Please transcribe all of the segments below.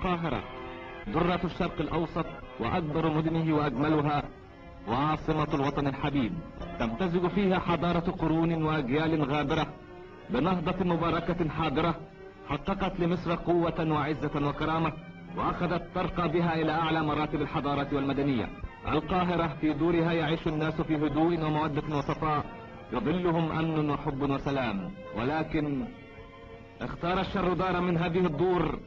القاهرة درة الشرق الأوسط وأكبر مدنه وأجملها وعاصمة الوطن الحبيب، تمتزج فيها حضارة قرون وأجيال غابرة بنهضة مباركة حاضرة حققت لمصر قوة وعزة وكرامة، وأخذت ترقى بها إلى أعلى مراتب الحضارة والمدنية. القاهرة في دورها يعيش الناس في هدوء ومودة وصفاء، يظلهم أمن وحب وسلام، ولكن اختار الشر دار من هذه الدور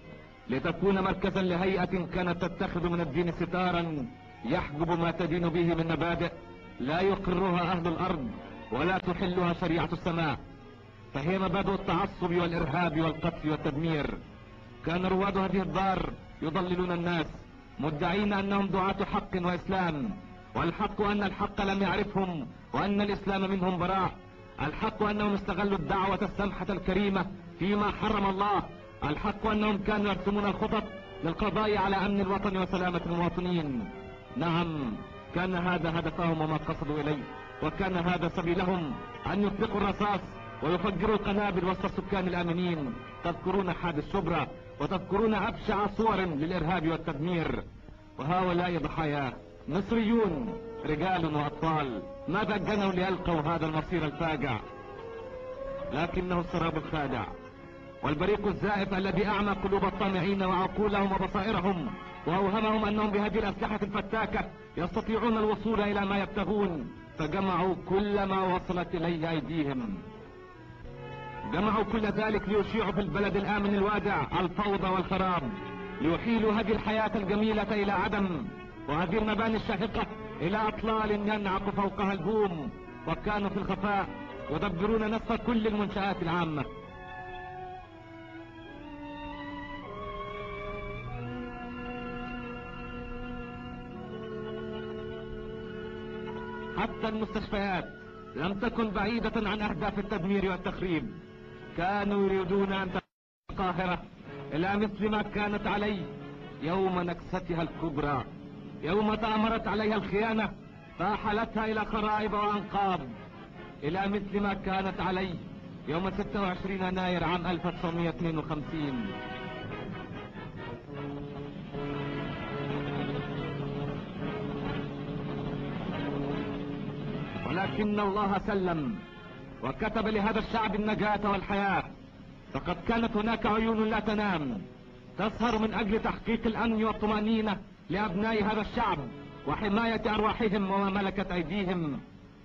لتكون مركزا لهيئة كانت تتخذ من الدين ستارا يحجب ما تدين به من مبادئ لا يقرها أهل الأرض ولا تحلها شريعة السماء، فهي مبادئ التعصب والإرهاب والقتل والتدمير. كان رواد هذه الدار يضللون الناس مدعين أنهم دعاة حق وإسلام، والحق أن الحق لم يعرفهم وأن الإسلام منهم براء. الحق أنهم استغلوا الدعوة السمحة الكريمة فيما حرم الله. الحق أنهم كانوا يرسمون الخطط للقضاء على أمن الوطن وسلامة المواطنين. نعم، كان هذا هدفهم وما قصدوا إليه، وكان هذا سبيلهم أن يطلقوا الرصاص ويفجروا القنابل وسط السكان الآمنين. تذكرون حادث شبرا وتذكرون أبشع صور للإرهاب والتدمير، وهؤلاء ضحاياه مصريون رجال وأطفال ماذا جنوا ليلقوا هذا المصير الفاجع، لكنه السراب الخادع والبريق الزائف الذي أعمى قلوب الطامعين وعقولهم وبصائرهم، وأوهمهم أنهم بهذه الأسلحة الفتاكة يستطيعون الوصول إلى ما يبتغون، فجمعوا كل ما وصلت إليه أيديهم. جمعوا كل ذلك ليشيعوا في البلد الآمن الوادع الفوضى والخراب، ليحيلوا هذه الحياة الجميلة إلى عدم، وهذه المباني الشاهقة إلى أطلال ينعق فوقها البوم. وكانوا في الخفاء يدبرون نصف كل المنشآت العامة. حتى المستشفيات لم تكن بعيدة عن أهداف التدمير والتخريب. كانوا يريدون أن تكون القاهرة إلى مثل ما كانت عليه يوم نكستها الكبرى، يوم تأمرت عليها الخيانة فأحلتها إلى خرائب وأنقاض، إلى مثل ما كانت عليه يوم 26 يناير عام 1952. ولكن الله سلم وكتب لهذا الشعب النجاة والحياة، فقد كانت هناك عيون لا تنام تسهر من أجل تحقيق الأمن والطمأنينة لأبناء هذا الشعب وحماية أرواحهم وما ملكت أيديهم.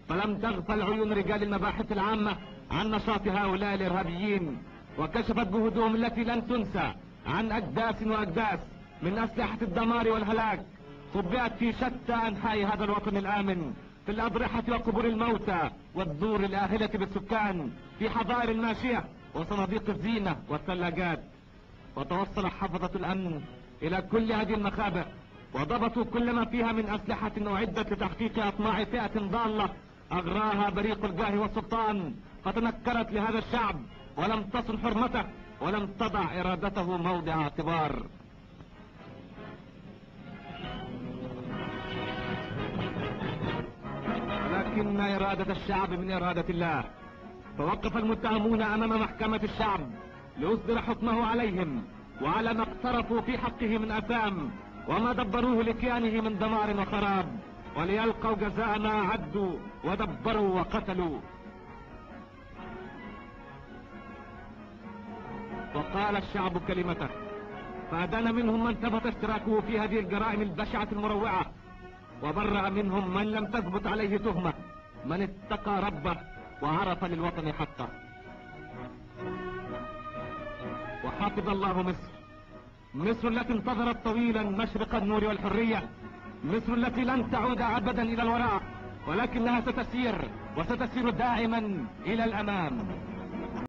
فلم تغفل عيون رجال المباحث العامة عن نشاط هؤلاء الإرهابيين، وكشفت جهودهم التي لن تنسى عن أجداث وأجداث من أسلحة الدمار والهلاك خبئت في شتى أنحاء هذا الوطن الآمن، في الأضرحة وقبور الموتى والدور الآهلة بالسكان، في حظائر الماشية وصناديق الزينة والثلاجات. وتوصل حفظة الأمن إلى كل هذه المخابئ وضبطوا كل ما فيها من أسلحة أعدت لتحقيق أطماع فئة ضالة أغراها بريق الجاه والسلطان، فتنكرت لهذا الشعب ولم تصن حرمته ولم تضع إرادته موضع اعتبار. لكن إرادة الشعب من إرادة الله، فوقف المتهمون أمام محكمة الشعب ليصدر حكمه عليهم وعلى ما اقترفوا في حقه من أثام وما دبروه لكيانه من دمار وخراب، وليلقوا جزاء ما عدوا ودبروا وقتلوا. وقال الشعب كلمته، فأدان منهم من ثبت اشتراكه في هذه الجرائم البشعة المروعة، وبرأ منهم من لم تثبت عليه تهمة، من اتقى ربه وعرف للوطن حقه. وحفظ الله مصر، مصر التي انتظرت طويلا مشرق النور والحرية، مصر التي لن تعود أبدا إلى الوراء، ولكنها ستسير وستسير دائما إلى الأمام.